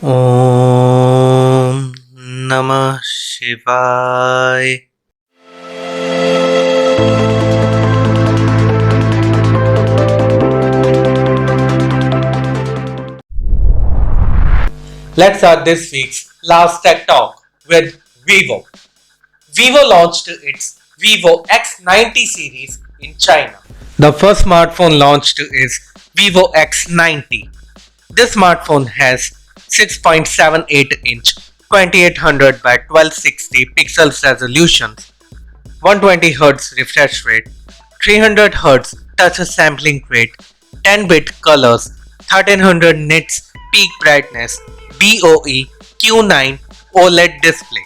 Om Namah Shivaya. Let's start this week's last tech talk with Vivo. Vivo launched its Vivo X90 series in China. The first smartphone launched is Vivo X90. This smartphone has 6.78-inch 2800 by 1260 pixels resolution, 120Hz refresh rate, 300Hz touch sampling rate, 10-bit colors, 1300 nits peak brightness, BOE Q9 OLED display.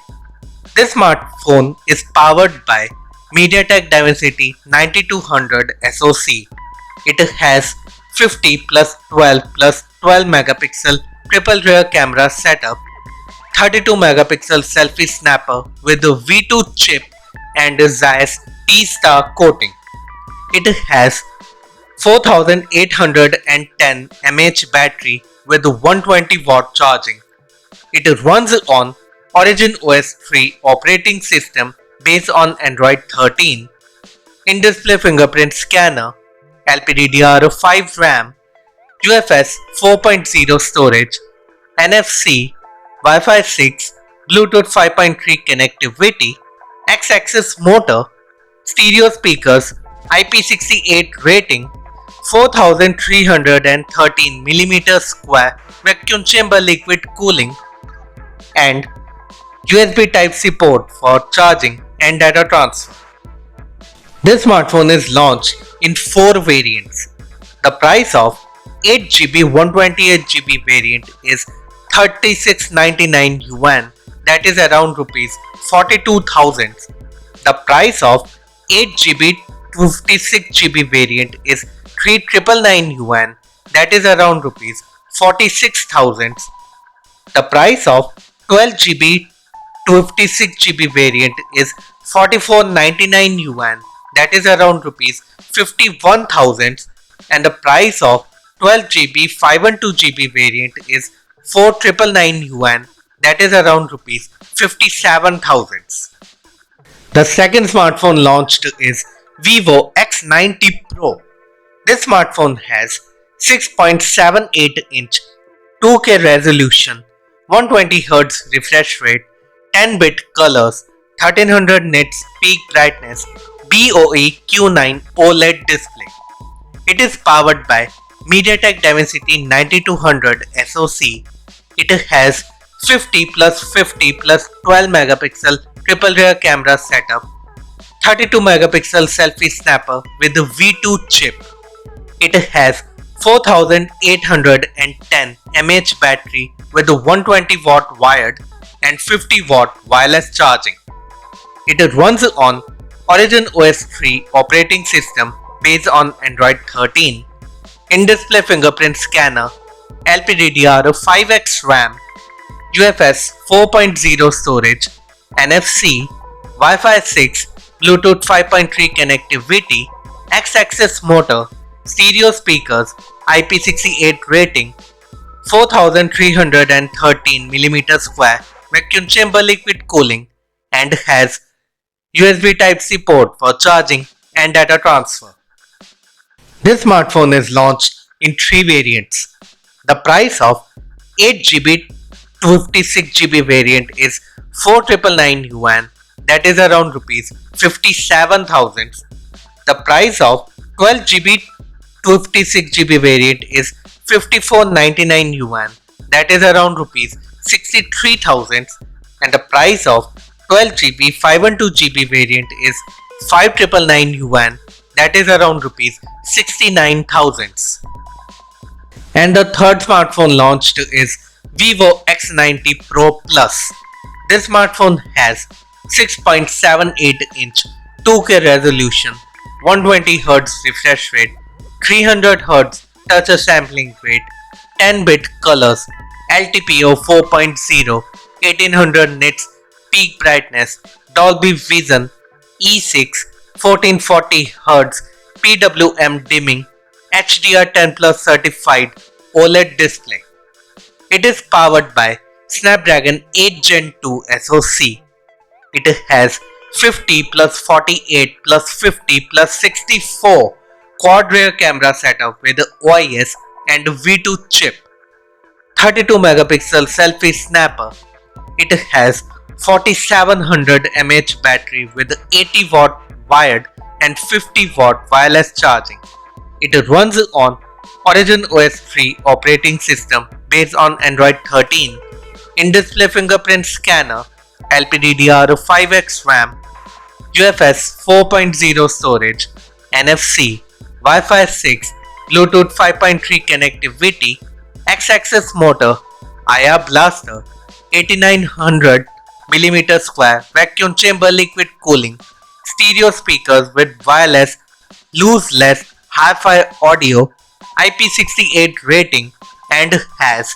This smartphone is powered by MediaTek Dimensity 9200 SoC. It has 50 plus 12 plus 12 megapixel triple rear camera setup, 32 megapixel selfie snapper with a V2 chip and a Zeiss T-Star coating. It has 4810 mAh battery with 120 watt charging. It runs on Origin OS 3 operating system based on Android 13, in-display fingerprint scanner, LPDDR5 RAM, UFS 4.0 storage, NFC, Wi-Fi 6, Bluetooth 5.3 connectivity, X-axis motor, stereo speakers, IP68 rating, 4313 mm² vacuum chamber liquid cooling, and USB Type-C port for charging and data transfer. This smartphone is launched in 4 variants. The price of 8GB 128GB variant is 3699 yuan, that is around rupees 42,000. The price of 8GB 256GB variant is 3999 yuan, that is around rupees 46,000. The price of 12GB 256GB variant is 4499 yuan, that is around rupees 51,000, and the price of 12GB 512GB variant is 4999 yuan, that is around rupees 57,000. The second smartphone launched is Vivo X90 Pro. This smartphone has 6.78-inch 2K resolution, 120Hz refresh rate, 10-bit colors, 1300 nits peak brightness, BOE Q9 OLED display. It is powered by MediaTek Dimensity 9200 SoC. It has 50 plus 50 plus 12 megapixel triple rear camera setup, 32 megapixel selfie snapper with a V2 chip. It has 4810 mAh battery with a 120 watt wired and 50 watt wireless charging. It runs on Origin OS 3 operating system based on Android 13, in-display fingerprint scanner, LPDDR5X RAM, UFS 4.0 storage, NFC, Wi-Fi 6, Bluetooth 5.3 connectivity, X-axis motor, stereo speakers, IP68 rating, 4313 mm² vacuum chamber liquid cooling, and has USB Type-C port for charging and data transfer. This smartphone is launched in 3 variants. The price of 8GB 256GB variant is 4999 yuan, that is around rupees 57,000. The price of 12GB 256GB variant is 5499 yuan, that is around rupees 63,000, and the price of 12GB 512GB variant is 5999 yuan, that is around rupees 69,000. And the third smartphone launched is Vivo X90 Pro Plus. This smartphone has 6.78-inch 2K resolution, 120Hz refresh rate, 300Hz touch sampling rate, 10-bit colors, LTPO 4.0, 1800 nits peak brightness, Dolby Vision, E6, 1440Hz PWM dimming, HDR10 Plus certified OLED display. It is powered by Snapdragon 8 Gen 2 SoC. It has 50 plus 48 plus 50 plus 64 quad rear camera setup with OIS and V2 chip. 32 megapixel selfie snapper. It has 4700 mAh battery with 80 watt wired and 50 watt wireless charging. It runs on Origin OS 3 operating system based on Android 13, in-display fingerprint scanner, LPDDR5X RAM, UFS 4.0 storage, NFC, Wi-Fi 6, Bluetooth 5.3 connectivity, X-axis motor, IR blaster, 8900mm² vacuum chamber liquid cooling, stereo speakers with wireless, lossless hi-fi audio, IP68 rating, and has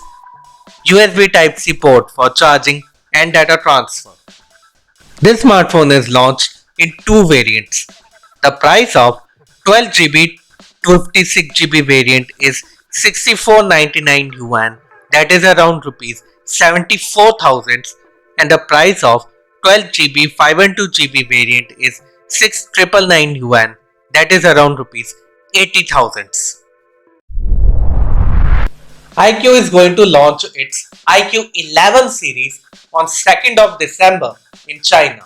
USB Type-C port for charging and data transfer. This smartphone is launched in two variants. The price of 12GB 256GB variant is 6499 yuan, that is around rupees 74,000, and the price of 12GB 512GB variant is 6999 yuan, that is around rupees 80,000. iQOO is going to launch its iQOO 11 series on 2nd of December in China.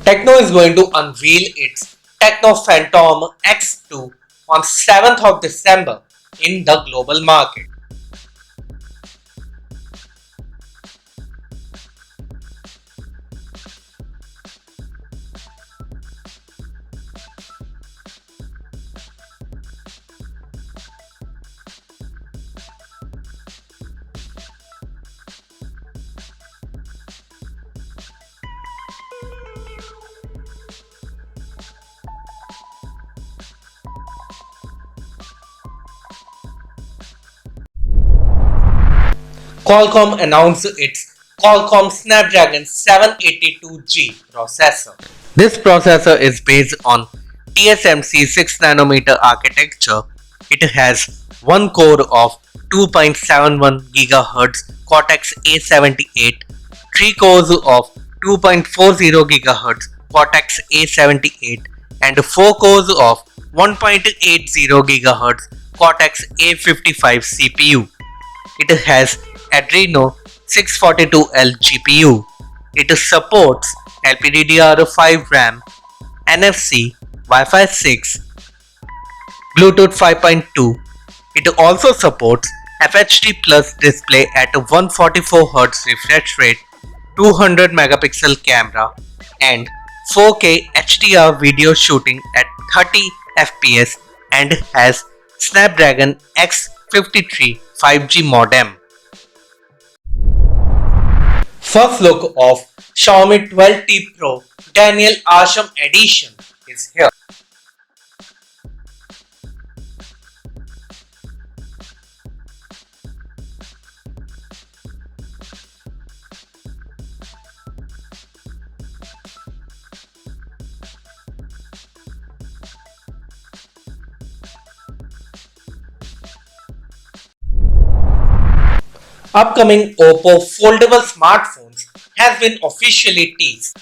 TECNO is going to unveil its TECNO Phantom X2 on 7th of December in the global market. Qualcomm announced its Qualcomm Snapdragon 782G processor. This processor is based on TSMC 6nm architecture. It has one core of 2.71 GHz Cortex A78, three cores of 2.40 GHz Cortex A78, and four cores of 1.80 GHz Cortex A55 CPU. It has Adreno 642L GPU. It supports LPDDR5 RAM, NFC, Wi-Fi 6, Bluetooth 5.2. It also supports FHD Plus display at 144Hz refresh rate, 200 megapixel camera, and 4K HDR video shooting at 30 FPS, and has Snapdragon X53 5G modem. First look of Xiaomi 12T Pro Daniel ARSHAM edition is here. Upcoming OPPO foldable smartphones has been officially teased.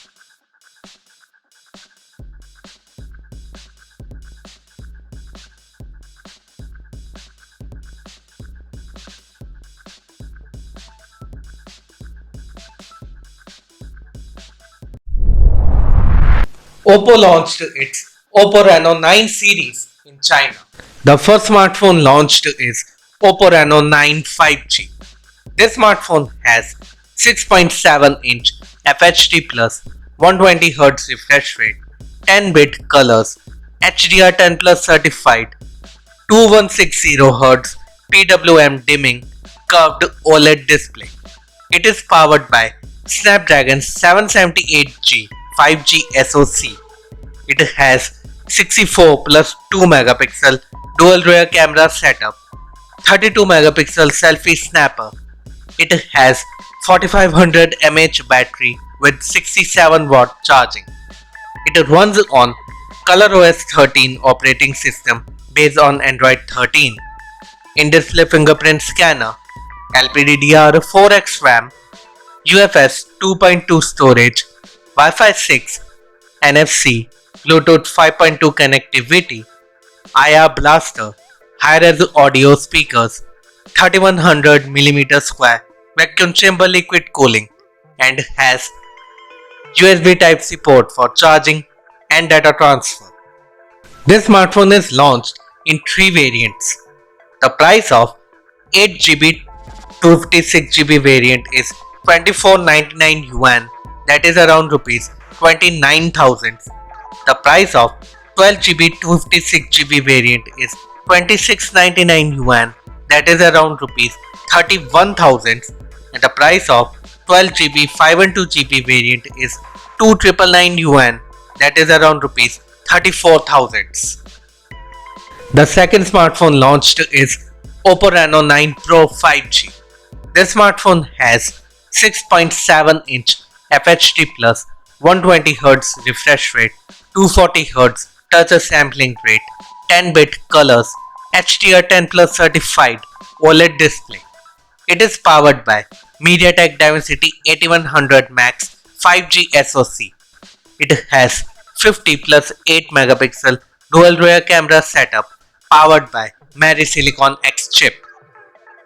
OPPO launched its OPPO RENO 9 series in China. The first smartphone launched is OPPO RENO 9 5G. This smartphone has 6.7-inch FHD Plus 120Hz refresh rate, 10-bit colors, HDR10 Plus certified, 2160Hz PWM dimming, curved OLED display. It is powered by Snapdragon 778G 5G SoC. It has 64 plus 2 megapixel dual rear camera setup, 32 megapixel selfie snapper. It has 4500 mAh battery with 67 watt charging. It runs on ColorOS 13 operating system based on Android 13. In-display fingerprint scanner, LPDDR4X RAM, UFS 2.2 storage, Wi-Fi 6, NFC, Bluetooth 5.2 connectivity, IR blaster, high-res audio speakers, 3100mm square vacuum chamber liquid cooling, and has USB Type-C port for charging and data transfer. This smartphone is launched in 3 variants. The price of 8GB 256GB variant is 2499 yuan, that is around rupees 29,000. The price of 12GB 256GB variant is 2699 yuan, that is around rupees 31,000, and the price of 12GB 512GB variant is 2999 yuan, that is around rupees 34,000. The second smartphone launched is OPPO RENO 9 Pro 5G. This smartphone has 6.7-inch FHD plus 120Hz refresh rate, 240Hz touch sampling rate, 10-bit colors, HDR10 Plus certified OLED display. It is powered by MediaTek Dimensity 8100 Max 5G SoC. It has 50 plus 8 megapixel dual rear camera setup powered by Silicon X chip.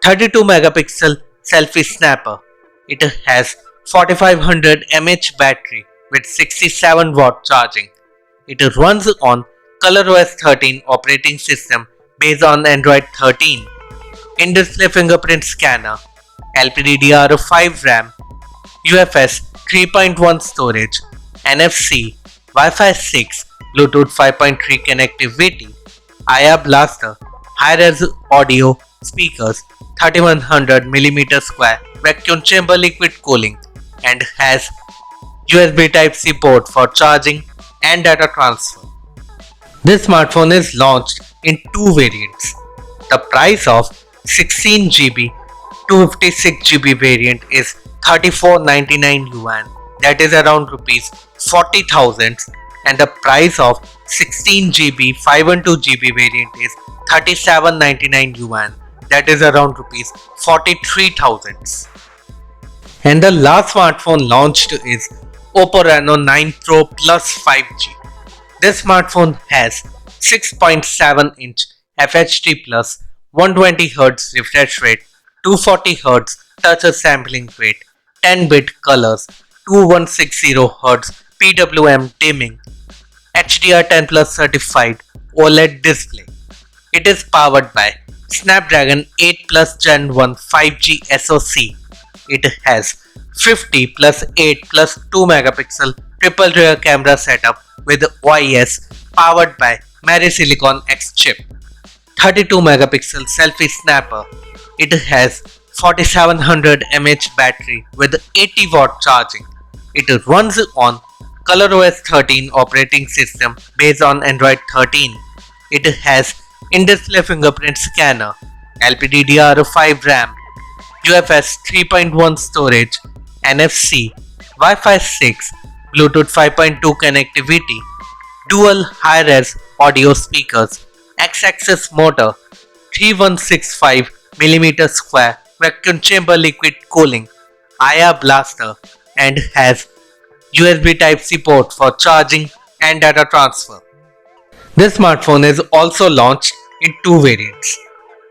32 megapixel selfie snapper. It has 4500 mAh battery with 67 watt charging. It runs on ColorOS 13 operating system based on Android 13. In-display fingerprint scanner, LPDDR5 RAM, UFS 3.1 storage, NFC, Wi-Fi 6, Bluetooth 5.3 connectivity, IR blaster, high-res audio speakers, 3100mm square vacuum chamber liquid cooling, and has USB Type-C port for charging and data transfer. This smartphone is launched in 2 variants. The price of 16GB 256GB variant is 3499 yuan, that is around rupees 40,000, and the price of 16GB 512GB variant is 3799 yuan, that is around rupees 43,000. And the last smartphone launched is OPPO Reno 9 Pro Plus 5G. This smartphone has 6.7-inch FHD plus 120Hz refresh rate, 240Hz touch sampling rate, 10-bit colors, 2160Hz PWM dimming, HDR10 Plus certified OLED display. It is powered by Snapdragon 8 Plus Gen 1 5G SoC. It has 50 plus 8 plus 2 megapixel triple rear camera setup with OIS powered by Silicon X chip. 32 megapixel selfie snapper. It has 4700 mAh battery with 80 watt charging. It runs on ColorOS 13 operating system based on Android 13. It has in-display fingerprint scanner, LPDDR5 RAM, UFS 3.1 storage, NFC, Wi-Fi 6, Bluetooth 5.2 connectivity, dual high-res audio speakers, X-axis motor, 3165mm square vacuum chamber liquid cooling, IR blaster, and has USB Type-C port for charging and data transfer. This smartphone is also launched in 2 variants.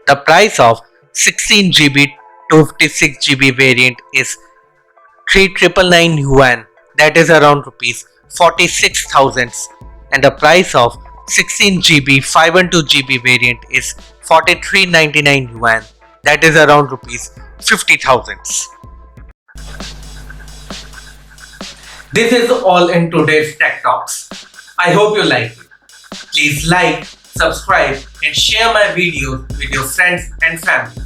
The price of 16GB 256GB variant is 3999 yuan, that is around rupees 46,000, and the price of 16GB 512GB variant is 4399 yuan, that is around rupees 50,000. This is all in today's Tech Talks. I hope you like it. Please like, subscribe and share my videos with your friends and family.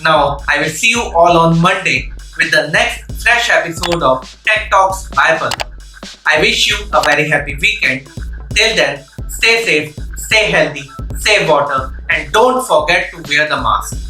Now I will see you all on Monday with the next fresh episode of Tech Talks by PALLAV. I wish you a very happy weekend. Till then, stay safe, stay healthy, save water, and don't forget to wear the mask.